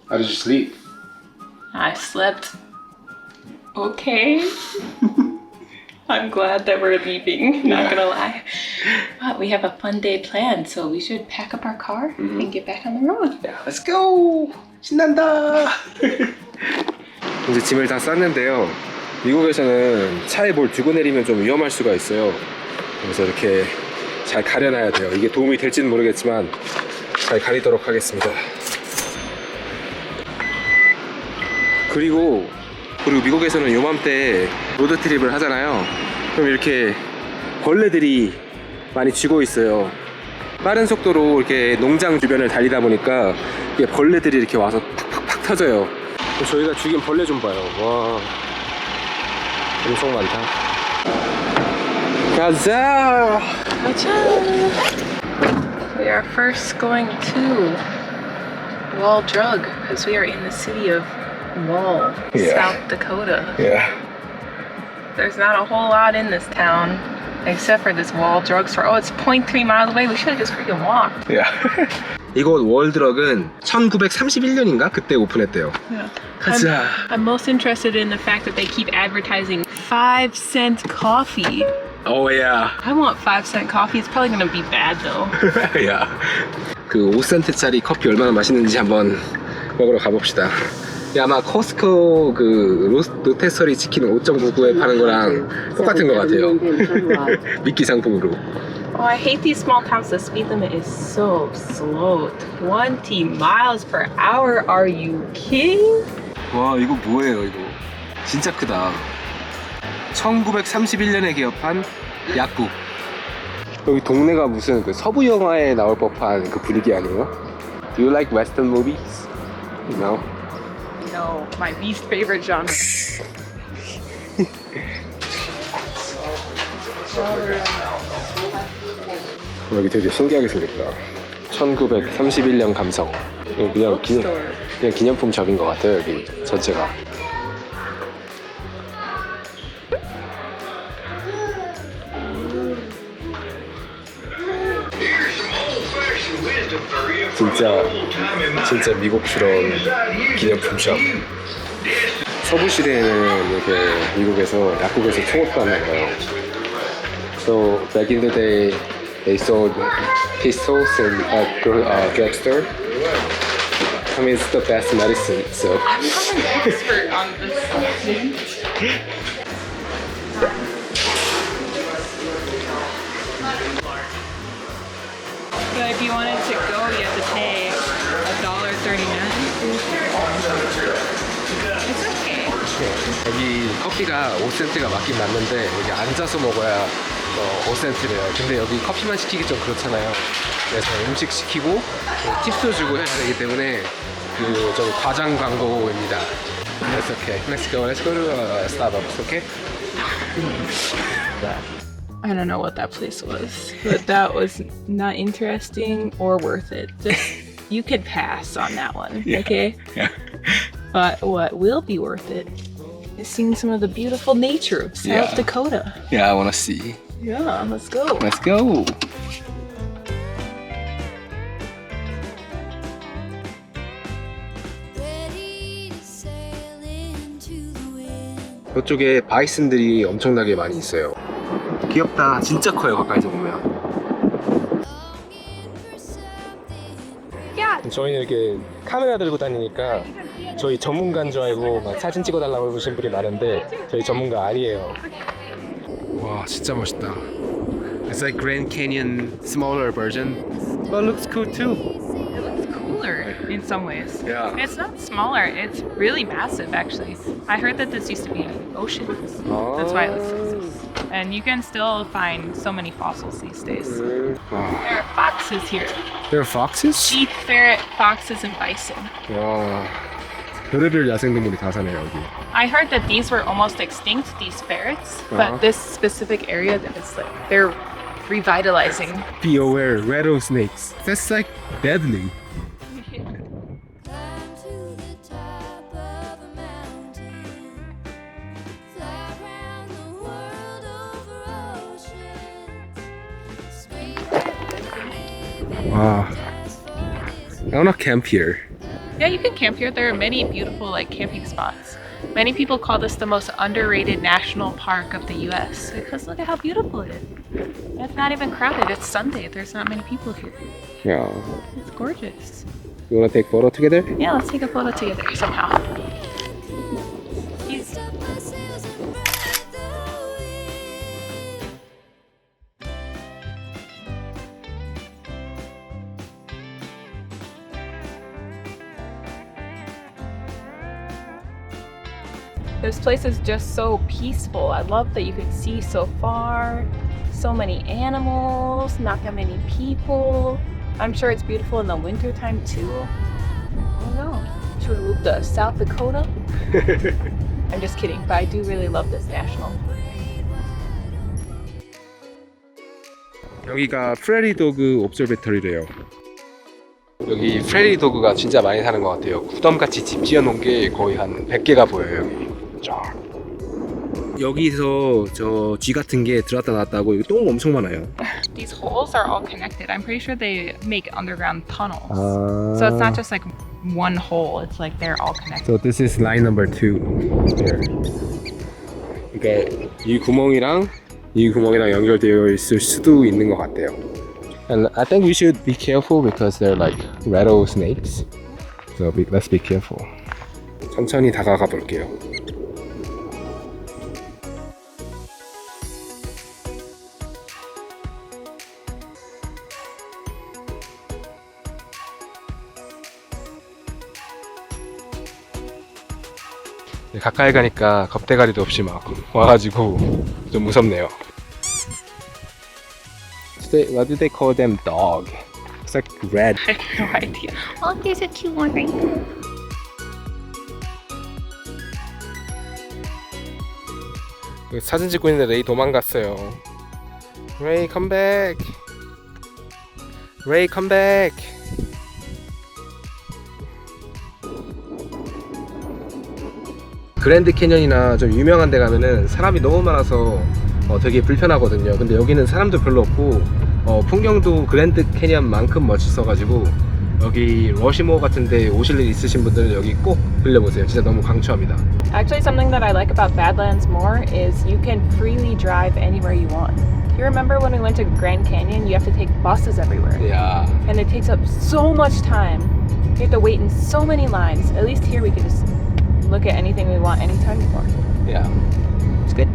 How did you sleep? I slept okay. I'm glad that we're leaving, not gonna lie. But we have a fun day planned, so we should pack up our car and get back on the road. Yeah, let's go! 신난다! 이제 짐을 다 쌌는데요. 미국에서는 차에 뭘 두고 내리면 좀 위험할 수가 있어요. 그래서 이렇게 잘 가려놔야 돼요. 이게 도움이 될지는 모르겠지만 잘 가리도록 하겠습니다. 그리고 미국에서는 요맘때 로드트립을 하잖아요. 그럼 이렇게 벌레들이 많이 쥐고 있어요. 빠른 속도로 이렇게 농장 주변을 달리다 보니까 이게 벌레들이 이렇게 와서 팍팍팍 터져요. 저희가 죽인 벌레 좀 봐요. 와, 엄청 많다. 가자! We are first going to Wall Drug because we are in the city of Wall, South Dakota. Yeah. There's not a whole lot in this town except for this Wall drugstore. Oh, it's 0.3 miles away. We should have just freaking walked. Yeah. 이곳 월드럭은 1931년인가? 그때 오픈했대요. Yeah. 가자. I'm most interested in the fact that they keep advertising 5-cent coffee. Oh yeah. I want 5-cent coffee. It's probably gonna be bad though. Yeah. 그 5센트짜리 커피 얼마나 맛있는지 한번 먹으러 가봅시다. 아마 코스코 그 로테서리 치킨 5.99에 파는 거랑 똑같은 것 같아요. 미끼 상품으로. Oh, I hate these small towns. The speed limit is so slow. 20 miles per hour. Are you kidding? 와, 이거 뭐예요, 이거? 진짜 크다. 1931년에 개업한 약국. 여기 동네가 무슨 그 서부 영화에 나올 법한 그 분위기 아니에요? Do you like Western movies? No? No, my least favorite genre. 여기 되게 신기하게 생겼다. 1931년 감성. 그냥 기념품 샵인 것 같아요, 여기 전체가. 진짜 미국스러운 기념품 샵. 서부 시대에는 이렇게 미국에서 약국에서 총을 쐈나 봐요. So back in the day, they sold pistols in a drugstore. I mean, it's the best medicine. So I'm not an expert on this. But if you wanted to go, you have to pay $1.39. It's okay. 여기 커피가 5센트가 맞긴 맞는데 여기 앉아서 먹어야 5센트래요. 근데 여기 커피만 시키기 좀 그렇잖아요. 그래서 음식 시키고 팁도 주고 해야 되기 때문에 그 좀 과장 광고입니다. That's okay. Let's go to Starbucks, okay? I don't know what that place was, but that was not interesting or worth it. Just, you could pass on that one, okay? Yeah. But what will be worth it is seeing some of the beautiful nature of South Dakota. Yeah, I want to see. Yeah, let's go. Let's go. 이쪽에 바이슨들이 엄청나게 많이 있어요. 귀엽다. 진짜 커요, 가까이서 보면. 저희는 이렇게 카메라 들고 다니니까 저희 전문가인 줄 알고 막 사진 찍어달라고 해보신 분이 많은데 저희 전문가 아니에요. 와, 진짜 멋있다. It's like Grand Canyon smaller version, but it looks cool too. It looks cooler in some ways. Yeah. It's not smaller, it's really massive actually. I heard that this used to be an ocean. That's why it looks so massive. And you can still find so many fossils these days. There are foxes here. There are foxes? Sheep, ferret, foxes, and bison. 와, 별의별 야생동물이 다 사네요, 여기. I heard that these were almost extinct, these ferrets, but this specific area that is like they're revitalizing. Be aware, rattlesnakes. That's like deadly. Wow. I wanna camp here. Yeah, you can camp here. There are many beautiful like camping spots. Many people call this the most underrated national park of the US because look at how beautiful it is. It's not even crowded. It's Sunday. There's not many people here. Yeah. It's gorgeous. You wanna take photo together? Yeah, let's take a photo together somehow. This place is just so peaceful. I love that you can see so far. So many animals, not that many people. I'm sure it's beautiful in the winter time too. I don't know. Should we move to South Dakota? I'm just kidding, but I do really love this national. 여기가 프레리 도그 옵저베터리래요. 여기 프레리 도그가 진짜 많이 사는 것 같아요. 구덤같이 집 지어놓은 게 거의 한 100개가 보여요. 여기. 쫙. 여기서 저 쥐 같은 게 들어왔다 나왔다고 여기 똥 엄청 많아요. These holes are all connected. I'm pretty sure they make underground tunnels. So it's not just like one hole. It's like they're all connected. So this is line number 2 here. 그러니까 이 구멍이랑 연결되어 있을 수도 있는 것 같아요. And I think we should be careful because they're like rattlesnakes. So let's be careful. 천천히 다가가 볼게요. 가까이 가니까 겁대가리도 없이 막 와가지고 좀 무섭네요. What do they call them? Dog. It's like red. I have no idea. Oh, there's a cute one right there. 사진 찍고 있는데 레이 도망갔어요. Raye, come back. Raye, come back. 그랜드 캐년이나 좀 유명한 데 가면은 사람이 너무 많아서 되게 불편하거든요. 근데 여기는 사람도 별로 없고 풍경도 그랜드 캐년만큼 멋있어가지고 여기 러시모 같은 데 오실 일 있으신 분들은 여기 꼭 들려보세요. 진짜 너무 강추합니다. Actually, something that I like about Badlands more is you can freely drive anywhere you want. You remember when we went to Grand Canyon, you have to take buses everywhere. Yeah. And it takes up so much time. You have to wait in so many lines. At least here we can just look at anything we want anytime we want. Yeah. It's good.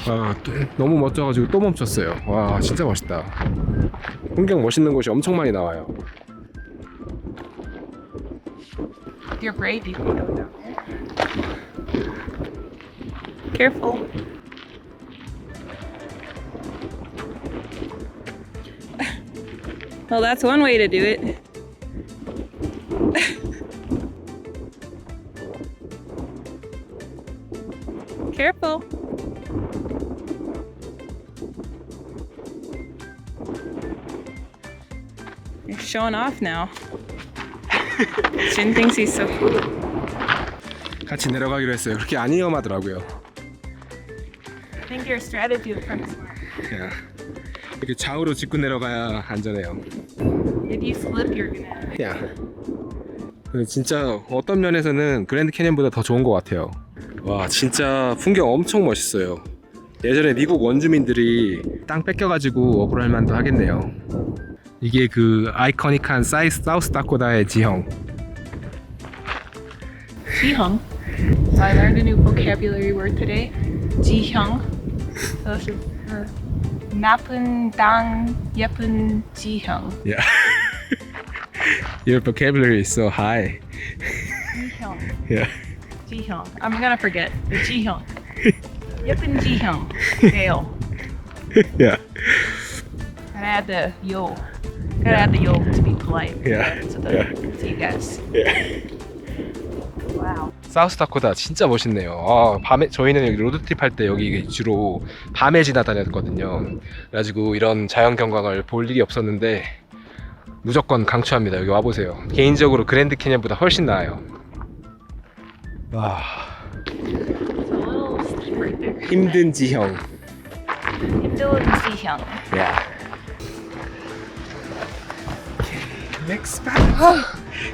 아, 너무 멋져가지고 또 멈췄어요. 와, 진짜 멋있다. 풍경 멋있는 곳이 엄청 많이 나와요. You're brave, you can go down there. Careful. Well, that's one way to do it. Careful. You're showing off now. Jin thinks he's so cool. 같이 내려가기로 했어요. 그렇게 안 위험하더라고요. I think your strategy is pretty smart. 야, 이렇게 좌우로 짚고 내려가야 안전해요. If you slip, you're gonna. 야, 진짜 어떤 면에서는 그랜드 캐년보다 더 좋은 것 같아요. 와, 진짜 풍경 엄청 멋있어요. 예전에 미국 원주민들이 땅 뺏겨가지고 억울할 만도 하겠네요. 이게 그 아이코닉한 사우스 다코다의 지형. 지형. So I learned a new vocabulary word today. 지형. So this is 나쁜 땅 예쁜 지형. Yeah. Your vocabulary is so high. 지형. Yeah. 지형. I'm gonna forget. The 지형. 예쁜 지형. Dale. Yeah. Gotta add the yo. Gotta add the yo to be polite. Yeah. To you guys. Yeah. Wow. 사우스 다코다 진짜 멋있네요. 아, 밤에 저희는 여기 로드트립 할 때 여기 주로 밤에 지나다녔거든요. 그래가지고 이런 자연 경관을 볼 일이 없었는데 무조건 강추합니다. 여기 와보세요. 개인적으로 그랜드 캐년보다 훨씬 나아요. 와. It's a little steep right there. 힘든 지형. 힘든 지형. Yeah. next spot.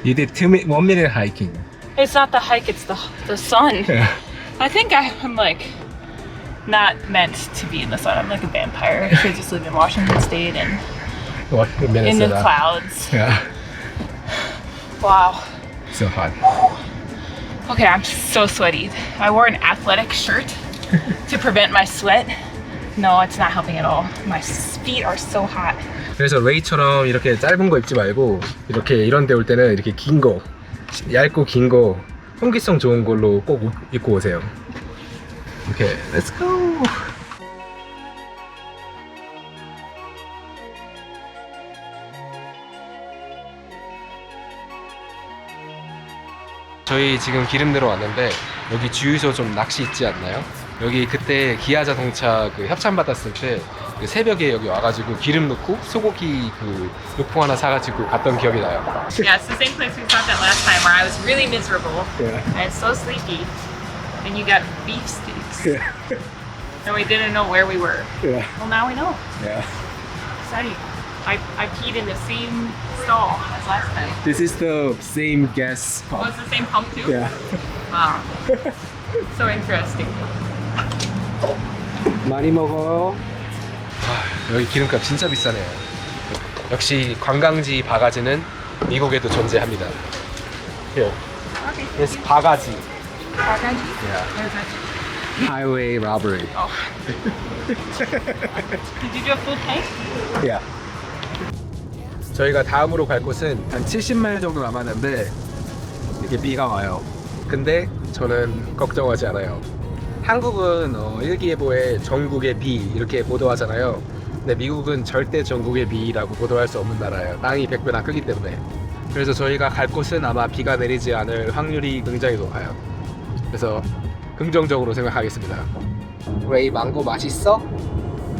You did 1 minute hiking. It's not the hike, it's the sun. Yeah. I think I'm like not meant to be in the sun. I'm like a vampire. I should just live in Washington State and What? in the clouds. Yeah. Wow. So hot. Okay, I'm so sweaty. I wore an athletic shirt to prevent my sweat. No, it's not helping at all. My feet are so hot. 그래서 레이처럼 이렇게 짧은 거 입지 말고 이렇게 이런 데 올 때는 이렇게 긴 거, 얇고 긴 거, 통기성 좋은 걸로 꼭 입고 오세요. 오케이, let's go. 저희 지금 기름 내러 왔는데 여기 주유소 좀 낚시 있지 않나요? 여기 그때 기아 자동차 그 협찬 받았을 때 그 새벽에 여기 와가지고 기름 넣고 소고기 그 육포 하나 사가지고 갔던 기억이 나요. Yeah, it's the same place we stopped at last time where I was really miserable Yeah. and so sleepy. And you got beef steaks. Yeah. And we didn't know where we were. Yeah. Well, now we know. Yeah. Exciting. I peed in the same stall as last time. This is the same gas Oh, pump. it's the same pump too? Yeah. Wow. So interesting. 많이 먹어. 여기 기름값 진짜 비싸네요. 역시 관광지 바가지는 미국에도 존재합니다. Here. Okay. It's 바가지. Bagaji? Yeah. What is that? Highway robbery. Oh. Did you do a full tank? Yeah. 저희가 다음으로 갈 곳은 한 70마일 정도 남았는데 이렇게 비가 와요. 근데 저는 걱정하지 않아요. 한국은 일기예보에 전국의 비 이렇게 보도하잖아요. 근데 미국은 절대 전국의 비라고 보도할 수 없는 나라예요. 땅이 100배나 크기 때문에. 그래서 저희가 갈 곳은 아마 비가 내리지 않을 확률이 굉장히 높아요. 그래서 긍정적으로 생각하겠습니다. 레이 망고 맛있어?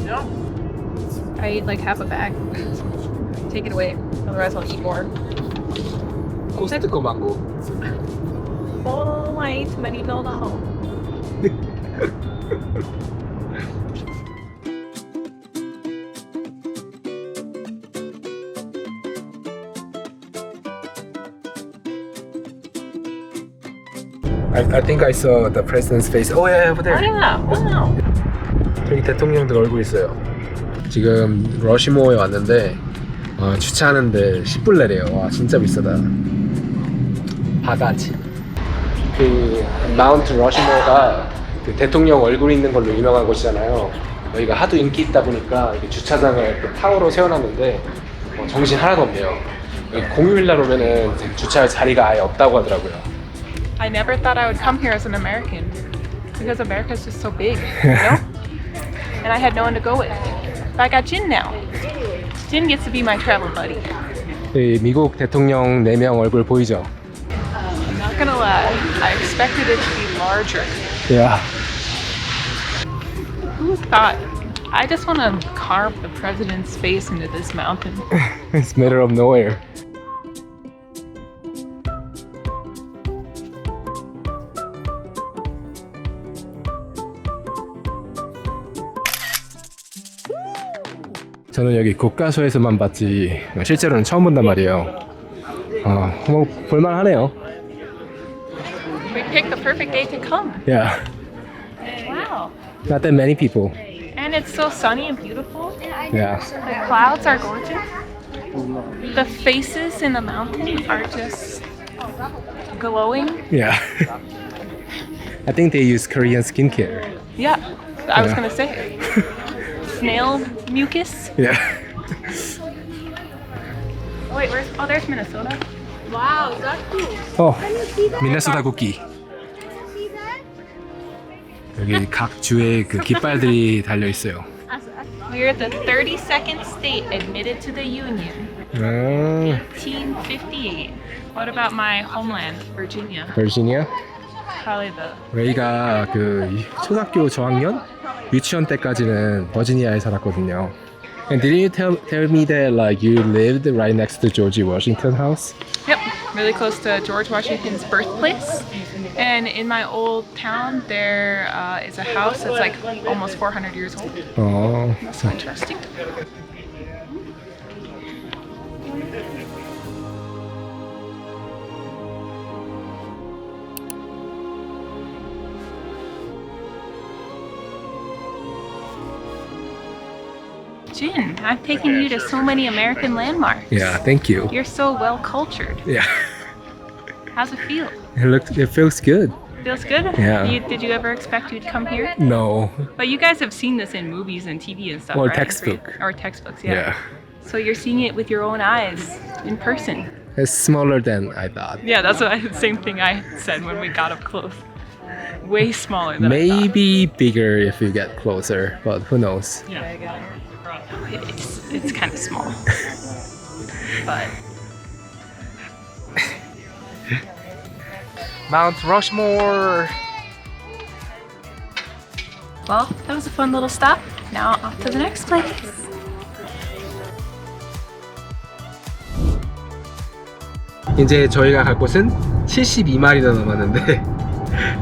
No. I ate like half a bag. Take it away, otherwise I'll eat more. 코스트코 망고. Oh, I ate many now. I think I saw the president's face. Oh yeah, over there. Oh yeah, wow. 저기 대통령들 얼굴 있어요. 지금 러시모어에 왔는데 주차하는데 10불내래요. 와 진짜 비싸다. 바가지. 그 마운트 러시모어가 그 대통령 얼굴 있는 걸로 유명한 곳이잖아요. 여기가 하도 인기 있다 보니까 이렇게 주차장을 그 타워로 세워놨는데 정신 하나도 없네요. 여기 공휴일날 오면은 주차할 자리가 아예 없다고 하더라고요. I never thought I would come here as an American because America's just so big, you know? And I had no one to go with. But I got Jin now. Jin gets to be my travel buddy. 이 미국 대통령 4명 얼굴 보이죠? I'm not gonna lie, I expected it to be larger. Yeah. Who thought? I just want to carve the president's face into this mountain. It's middle of nowhere. 저는 여기 교과서에서만 봤지 실제로는 처음 본단 말이에요. 뭐 볼만하네요. We picked the perfect day to come. Yeah, Wow. not that many people. And it's so sunny and beautiful. Yeah, The clouds are gorgeous. The faces in the mountain are just glowing. yeah. I think they use Korean skincare. Yeah, I was Yeah. gonna say. Snail mucus. Yeah. Oh, wait, there's Minnesota. Wow, that's cool. 미네소타 국기. 여기 각 주에 그 깃발들이 달려 있어요. We're the 32nd state admitted to the Union. 1858. What about my homeland, Virginia? 버지니아? Probably the. 레이가 그 초등학교 저학년? 유치원 때까지는 버지니아에 살았거든요. And didn't you tell me that like you lived right next to George Washington house? Yep, really close to George Washington's birthplace. And in my old town, there is a house that's like almost 400 years old. That's so interesting. Jin, I've taken you to so many American landmarks. Yeah, thank you. You're so well cultured. Yeah. How's it feel? It feels good. Feels good? Yeah. Did you ever expect you'd come here? No. But you guys have seen this in movies and TV and stuff, Or right? textbook. Or textbooks, yeah. Yeah. So you're seeing it with your own eyes in person. It's smaller than I thought. Yeah, that's the same thing I said when we got up close. Way smaller than I Maybe bigger if you get closer, but who knows? thought. Yeah. It's kind of small. But Mount Rushmore. well, that was a fun little stop. Now off to the next place. 이제 저희가 갈 곳은 72마일이나 남았는데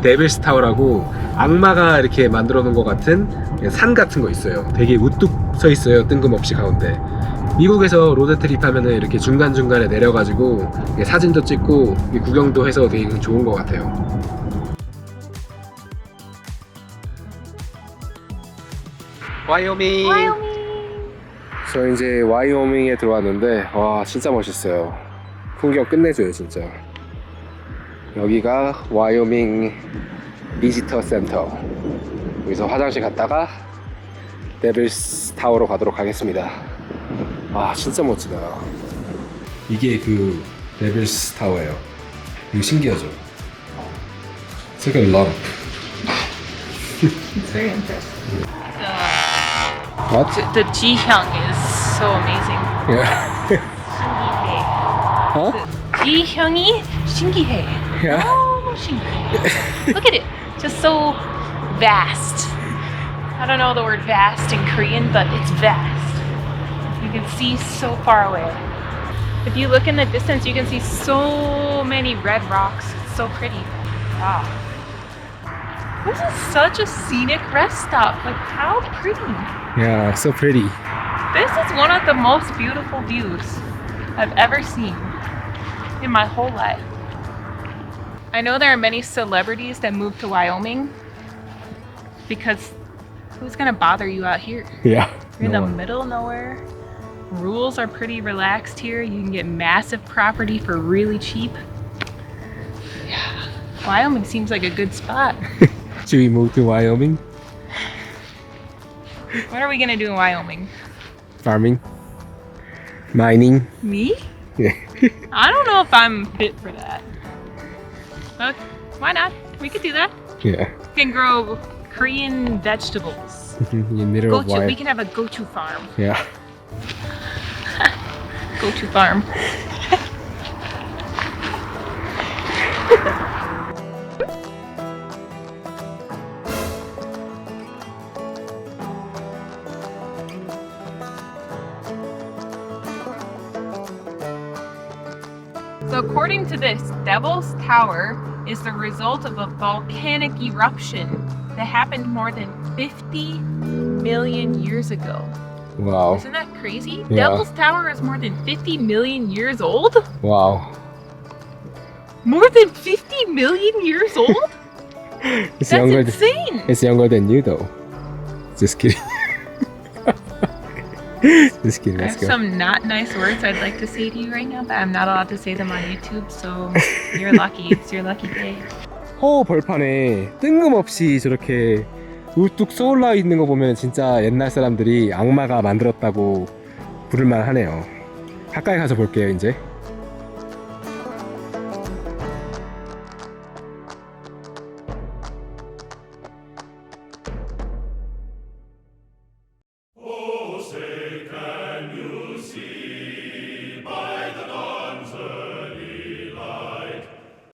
데빌스 타워라고 악마가 이렇게 만들어 놓은 것 같은 산 같은 거 있어요. 되게 우뚝 서 있어요. 뜬금없이 가운데. 미국에서 로드트립 하면은 이렇게 중간중간에 내려가지고 사진도 찍고 구경도 해서 되게 좋은 것 같아요. 와이오밍. 저 이제 와이오밍에 들어왔는데 와 진짜 멋있어요. 풍경 끝내줘요 진짜. 여기가 와이오밍 비지터 센터. 여기서 화장실 갔다가 데빌스 타워로 가도록 하겠습니다. 아 진짜 멋지다. 이게 그 데빌스 타워예요. 이거 신기하죠? It's like a lump. It's very impressive. What? The jihyang is so amazing. Yeah. Huh? jihyang이 신기해. Yeah. 너무 신기해. Look at it. Just so vast. I don't know the word vast in Korean, but it's vast. You can see so far away. If you look in the distance, you can see so many red rocks. It's so pretty. Wow. This is such a scenic rest stop. Like, how pretty. Yeah, so pretty. This is one of the most beautiful views I've ever seen in my whole life. I know there are many celebrities that move to Wyoming because who's gonna bother you out here? Yeah. You're in the middle of nowhere. Rules are pretty relaxed here. You can get massive property for really cheap. Yeah, Wyoming seems like a good spot. Should we move to Wyoming? What are we gonna do in Wyoming? Farming? Mining? Me? Yeah. I don't know if I'm fit for that. But why not? We could do that. Yeah. We can grow Korean vegetables. In the middle of Gochu. We Wyoming. can have a gochu farm. Yeah. Gochu farm. So according to this, Devil's Tower is the result of a volcanic eruption that happened more than 50 million years ago. Wow. Isn't that crazy? Yeah. Devil's Tower is more than 50 million years old? Wow. More than 50 million years old? It's That's younger insane! It's younger than you though. Just kidding. Just kidding. I Let's have go. some not nice words I'd like to say to you right now, but I'm not allowed to say them on YouTube, so you're lucky. It's your lucky day. 허 벌판에 뜬금없이 저렇게 우뚝 쏘올라 있는 거 보면 진짜 옛날 사람들이 악마가 만들었다고 부를만 하네요. 가까이 가서 볼게요 이제.